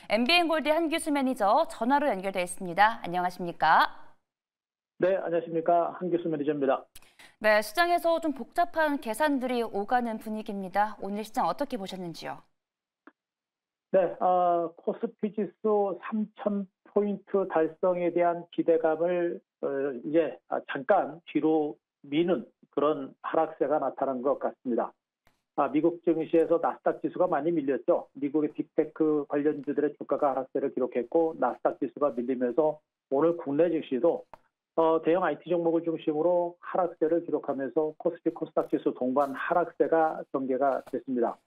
MBN골드의 한규수 매니저 전화로 연결돼 있습니다. 안녕하십니까? 네, 안녕하십니까. 한규수 매니저입니다. 네, 시장에서 좀 복잡한 계산들이 오가는 분위기입니다. 오늘 시장 어떻게 보셨는지요? 네, 코스피 지수 3,000포인트 달성에 대한 기대감을 이제 잠깐 뒤로 미는 그런 하락세가 나타난 것 같습니다. 미국 증시에서 나스닥 지수가 많이 밀렸죠. 미국의 빅테크 관련주들의 주가가 하락세를 기록했고 나스닥 지수가 밀리면서 오늘 국내 증시도 대형 IT 종목을 중심으로 하락세를 기록하면서 코스피 코스닥 지수 동반 하락세가 전개가 됐습니다.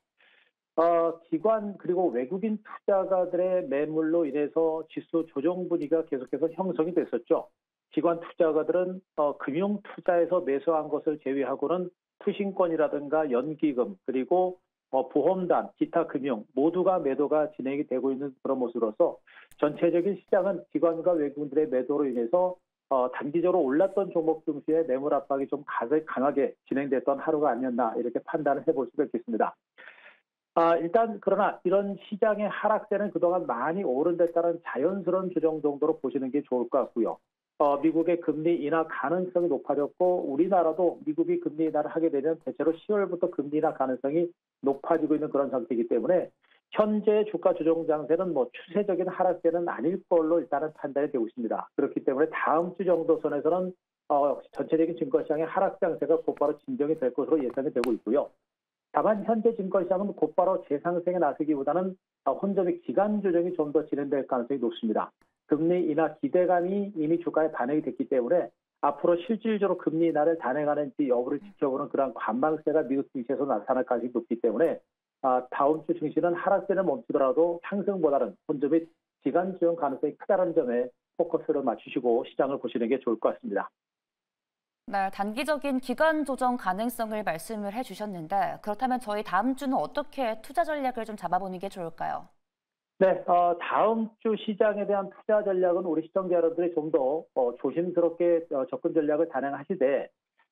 기관 그리고 외국인 투자가들의 매물로 인해서 지수 조정 분위기가 계속해서 형성이 됐었죠. 기관 투자가들은 금융 투자에서 매수한 것을 제외하고는 투신권이라든가 연기금 그리고 보험단, 기타 금융 모두가 매도가 진행이 되고 있는 그런 모습으로서 전체적인 시장은 기관과 외국인들의 매도로 인해서 단기적으로 올랐던 종목 증시의 매물 압박이 좀 강하게 진행됐던 하루가 아니었나 이렇게 판단을 해볼 수가 있겠습니다. 일단 그러나 이런 시장의 하락세는 그동안 많이 오른 데 따른 자연스러운 조정 정도로 보시는 게 좋을 것 같고요. 미국의 금리 인하 가능성이 높아졌고 우리나라도 미국이 금리 인하를 하게 되면 대체로 10월부터 금리 인하 가능성이 높아지고 있는 그런 상태이기 때문에 현재 주가 조정 장세는 추세적인 하락세는 아닐 걸로 일단은 판단이 되고 있습니다. 그렇기 때문에 다음 주 정도 선에서는 전체적인 증권시장의 하락 장세가 곧바로 진정이 될 것으로 예상이 되고 있고요. 다만 현재 증권시장은 곧바로 재상승에 나서기보다는 혼잡의 기간 조정이 좀 더 진행될 가능성이 높습니다. 금리 인하 기대감이 이미 주가에 반영이 됐기 때문에 앞으로 실질적으로 금리 인하를 단행하는지 여부를 지켜보는 그런 관망세가 미국 증시에서 나타날 가능성이 높기 때문에 다음 주 증시는 하락세는 멈추더라도 상승보다는 혼잡의 기간 조정 가능성이 크다는 점에 포커스를 맞추시고 시장을 보시는 게 좋을 것 같습니다. 네, 단기적인 기간 조정 가능성을 말씀을 해주셨는데 그렇다면 저희 다음 주는 어떻게 투자 전략을 좀 잡아보는 게 좋을까요? 네, 다음 주 시장에 대한 투자 전략은 우리 시청자 여러분들이 좀 더 조심스럽게 접근 전략을 단행하시되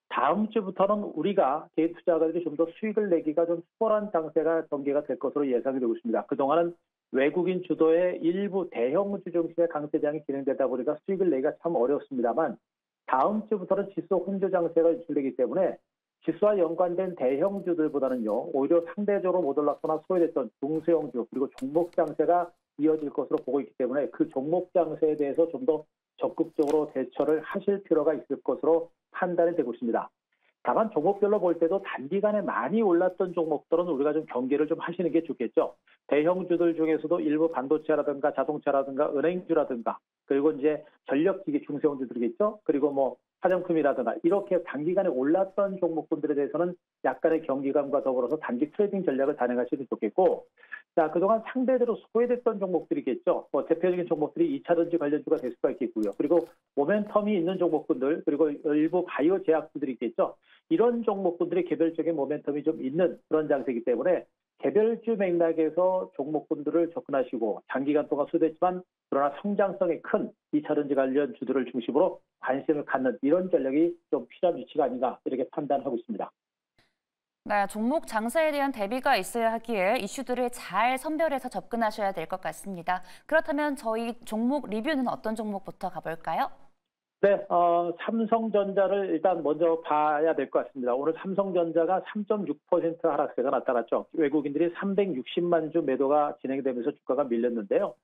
다음 주부터는 우리가 개인 투자가들이 좀 더 수익을 내기가 좀 수월한 장세가 전개가 될 것으로 예상이 되고 있습니다. 그동안은 외국인 주도의 일부 대형주 증시의 강세장이 진행되다 보니까 수익을 내기가 참 어렵습니다만 다음 주부터는 지수 혼조 장세가 유출되기 때문에 지수와 연관된 대형주들보다는요, 오히려 상대적으로 못 올랐거나 소외됐던 중소형주 그리고 종목 장세가 이어질 것으로 보고 있기 때문에 그 종목 장세에 대해서 좀 더 적극적으로 대처를 하실 필요가 있을 것으로 판단이 되고 있습니다. 다만 종목별로 볼 때도 단기간에 많이 올랐던 종목들은 우리가 좀 경계를 좀 하시는 게 좋겠죠. 대형주들 중에서도 일부 반도체라든가 자동차라든가 은행주라든가 그리고 이제 전력기기 중소형주들이겠죠. 그리고 화장품이라든가 이렇게 단기간에 올랐던 종목군들에 대해서는 약간의 경기감과 더불어서 단기 트레이딩 전략을 단행하시면 좋겠고, 자 그동안 상대적으로 소외됐던 종목들이겠죠. 대표적인 종목들이 2차전지 관련주가 될 수가 있겠고요. 그리고 모멘텀이 있는 종목군들 그리고 일부 바이오 제약주들이 있겠죠. 이런 종목군들의 개별적인 모멘텀이 좀 있는 그런 장세이기 때문에 개별주 맥락에서 종목군들을 접근하시고 장기간 동안 소외됐지만 그러나 성장성이 큰 2차전지 관련 주들을 중심으로 관심을 갖는 이런 전략이 좀 필요한 위치가 아닌가 이렇게 판단하고 있습니다. 네, 종목 장세에 대한 대비가 있어야 하기에 이슈들을 잘 선별해서 접근하셔야 될 것 같습니다. 그렇다면 저희 종목 리뷰는 어떤 종목부터 가볼까요? 네, 삼성전자를 일단 먼저 봐야 될 것 같습니다. 오늘 삼성전자가 3.6% 하락세가 나타났죠. 외국인들이 360만 주 매도가 진행되면서 주가가 밀렸는데요.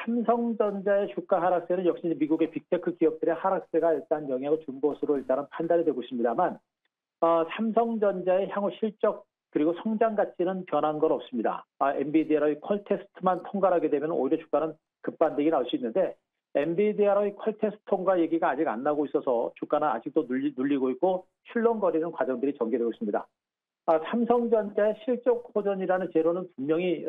삼성전자의 주가 하락세는 역시 미국의 빅테크 기업들의 하락세가 일단 영향을 준 것으로 일단은 판단이 되고 있습니다만, 삼성전자의 향후 실적 그리고 성장 가치는 변한 건 없습니다. 엔비디아의 퀄 테스트만 통과하게 되면 오히려 주가는 급반등이 나올 수 있는데 엔비디아의 퀄 테스트 통과 얘기가 아직 안 나오고 있어서 주가는 아직도 눌리고 있고 출렁거리는 과정들이 전개되고 있습니다. 삼성전자의 실적 호전이라는 재료는 분명히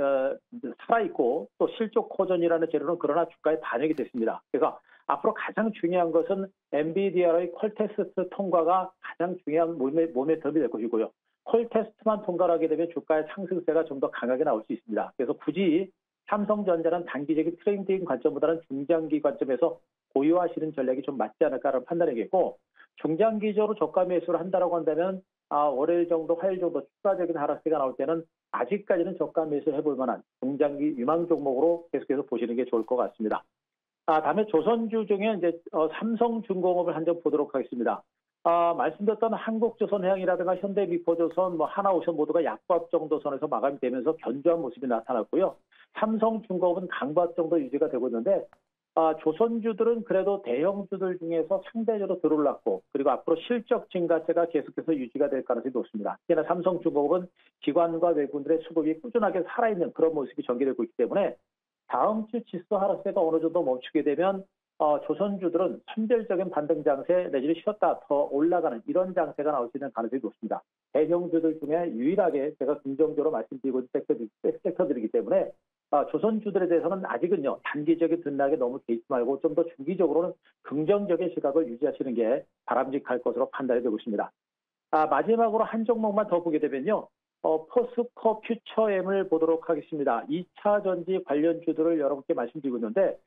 살아있고 또 실적 호전이라는 재료는 그러나 주가에 반영이 됐습니다. 그래서 앞으로 가장 중요한 것은 엔비디아의 퀄 테스트 통과가 가장 중요한 모멘텀이 될 것이고요. 퀄 테스트만 통과하게 되면 주가의 상승세가 좀 더 강하게 나올 수 있습니다. 그래서 굳이 삼성전자는 단기적인 트렌딩 관점보다는 중장기 관점에서 보유하시는 전략이 좀 맞지 않을까라는 판단이겠고 중장기적으로 저가 매수를 한다고 한다면 월요일 정도, 화요일 정도 추가적인 하락세가 나올 때는 아직까지는 저가 매수 해볼 만한 중장기 유망 종목으로 계속해서 보시는 게 좋을 것 같습니다. 다음에 조선주 중에 이제 삼성중공업을 한 점 보도록 하겠습니다. 말씀드렸던 한국조선해양이라든가 현대미포조선, 하나오션 모두가 약보합 정도 선에서 마감이 되면서 견조한 모습이 나타났고요. 삼성중공업은 강보합 정도 유지가 되고 있는데 조선주들은 그래도 대형주들 중에서 상대적으로 덜 올랐고 그리고 앞으로 실적 증가세가 계속해서 유지가 될 가능성이 높습니다. 특히나 삼성중공업은 기관과 외국인들의 수급이 꾸준하게 살아있는 그런 모습이 전개되고 있기 때문에 다음 주 지수 하락세가 어느 정도 멈추게 되면 조선주들은 선별적인 반등 장세 내지는 쉬었다 더 올라가는 이런 장세가 나올 수 있는 가능성이 높습니다. 대형주들 중에 유일하게 제가 긍정적으로 말씀드리고 있는 섹터들이기 때문에 조선주들에 대해서는 아직은요 단기적인 등락에 너무 개의치 말고 좀 더 중기적으로는 긍정적인 시각을 유지하시는 게 바람직할 것으로 판단이 되고 있습니다. 마지막으로 한 종목만 더 보게 되면요. 포스코 퓨처엠을 보도록 하겠습니다. 2차 전지 관련주들을 여러분께 말씀드리고 있는데,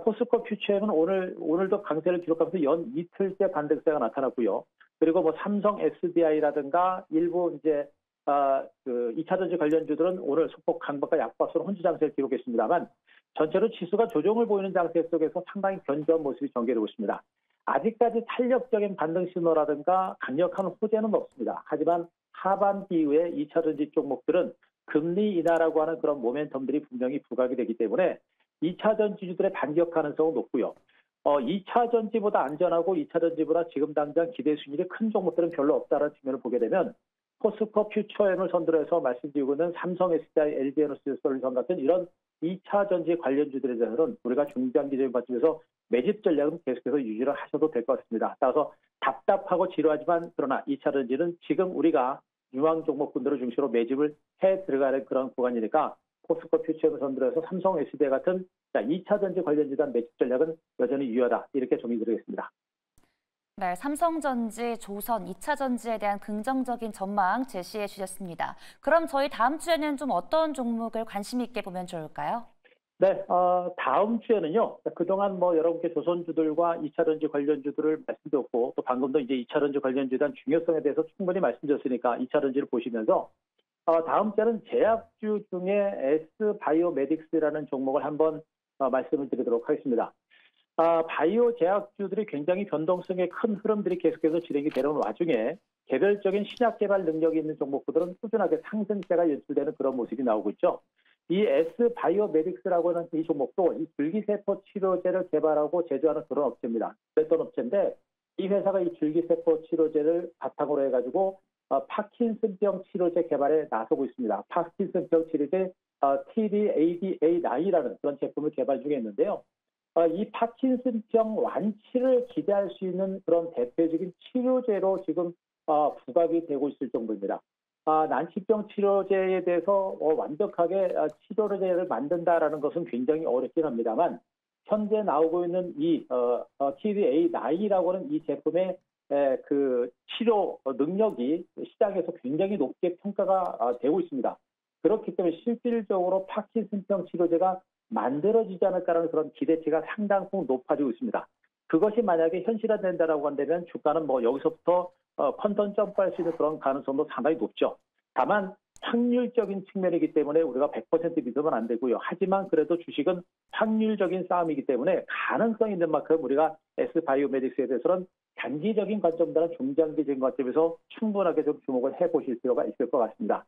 포스코 퓨처엠은 오늘도 강세를 기록하면서 연 이틀째 반등세가 나타났고요. 그리고 삼성 SDI라든가 일부 이제 2차 전지 관련주들은 오늘 소폭 강박과 약박으로 혼주 장세를 기록했습니다만, 전체로 지수가 조정을 보이는 장세 속에서 상당히 견조한 모습이 전개되고 있습니다. 아직까지 탄력적인 반등 신호라든가 강력한 호재는 없습니다. 하지만 하반기 이후에 2차 전지 종목들은 금리 인하라고 하는 그런 모멘텀들이 분명히 부각이 되기 때문에 2차 전지주들의 반격 가능성은 높고요. 2차 전지보다 안전하고 2차 전지보다 지금 당장 기대 수익률이 큰 종목들은 별로 없다는 측면을 보게 되면 포스코 퓨처엠을 선두로 해서 말씀드리고 있는 삼성 SDI, LG에너지솔루션 같은 이런 2차 전지 관련주들에 대해서는 우리가 중장기적인 관점에서 매집 전략은 계속해서 유지를 하셔도 될 것 같습니다. 따라서 답답하고 지루하지만 그러나 2차 전지는 지금 우리가 유망 종목군들을 중심으로 매집을 해 들어가는 그런 구간이니까 포스코 퓨처엠을 선두로 해서 삼성 SDI 같은 2차 전지 관련주에 대한 매집 전략은 여전히 유효하다. 이렇게 정리드리겠습니다. 네, 삼성전지, 조선, 2차 전지에 대한 긍정적인 전망 제시해 주셨습니다. 그럼 저희 다음 주에는 좀 어떤 종목을 관심 있게 보면 좋을까요? 네, 다음 주에는요, 그동안 여러분께 조선주들과 2차 전지 관련주들을 말씀드렸고, 또 방금도 이제 2차 전지 관련주에 대한 중요성에 대해서 충분히 말씀드렸으니까 2차 전지를 보시면서, 다음 주에는 제약주 중에 S바이오메딕스라는 종목을 한번 말씀을 드리도록 하겠습니다. 바이오 제약주들이 굉장히 변동성의 큰 흐름들이 계속해서 진행이 되는 와중에 개별적인 신약 개발 능력이 있는 종목들은 꾸준하게 상승세가 연출되는 그런 모습이 나오고 있죠. 이 S바이오메딕스라고 하는 이 종목도 이 줄기세포 치료제를 개발하고 제조하는 그런 업체입니다. 그랬던 업체인데 이 회사가 이 줄기세포 치료제를 바탕으로 해가지고 파킨슨병 치료제 개발에 나서고 있습니다. 파킨슨병 치료제 TD-ADA9라는 그런 제품을 개발 중에 있는데요. 이 파킨슨병 완치를 기대할 수 있는 그런 대표적인 치료제로 지금 부각이 되고 있을 정도입니다. 난치병 치료제에 대해서 완벽하게 치료제를 만든다라는 것은 굉장히 어렵긴 합니다만 현재 나오고 있는 이 TDA9라고 하는 이 제품의 그 치료 능력이 시장에서 굉장히 높게 평가가 되고 있습니다. 그렇기 때문에 실질적으로 파킨슨병 치료제가 만들어지지 않을까라는 그런 기대치가 상당폭 높아지고 있습니다. 그것이 만약에 현실화된다라고 한다면 주가는 여기서부터 컨던 점프할 수 있는 그런 가능성도 상당히 높죠. 다만 확률적인 측면이기 때문에 우리가 100% 믿으면 안 되고요. 하지만 그래도 주식은 확률적인 싸움이기 때문에 가능성 있는 만큼 우리가 S바이오메딕스에 대해서는 단기적인 관점보다는 중장기적인 관점에서 충분하게 좀 주목을 해보실 필요가 있을 것 같습니다.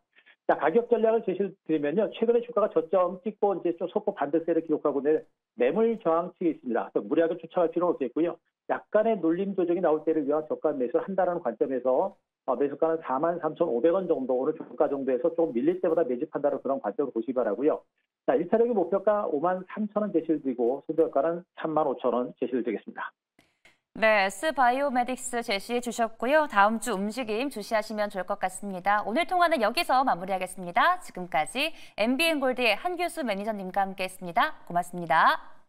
자, 가격 전략을 제시를 드리면요. 최근에 주가가 저점 찍고 이제 좀 소폭 반등세를 기록하고 있는 매물 저항치에 있습니다. 무리하게 쫓아갈 필요는 없겠고요. 약간의 눌림 조정이 나올 때를 위한 저가 매수를 한다는 관점에서 매수가는 43,500원 정도, 오늘 주가 정도에서 조금 밀릴 때보다 매집한다는 그런 관점으로 보시기 바라고요. 자, 1차적인 목표가 53,000원 제시를 드리고 손절가는 35,000원 제시를 드리겠습니다. 네, S바이오메딕스 제시해 주셨고요. 다음 주 움직임 주시하시면 좋을 것 같습니다. 오늘 통화는 여기서 마무리하겠습니다. 지금까지 MBN골드의 한규수 매니저님과 함께했습니다. 고맙습니다.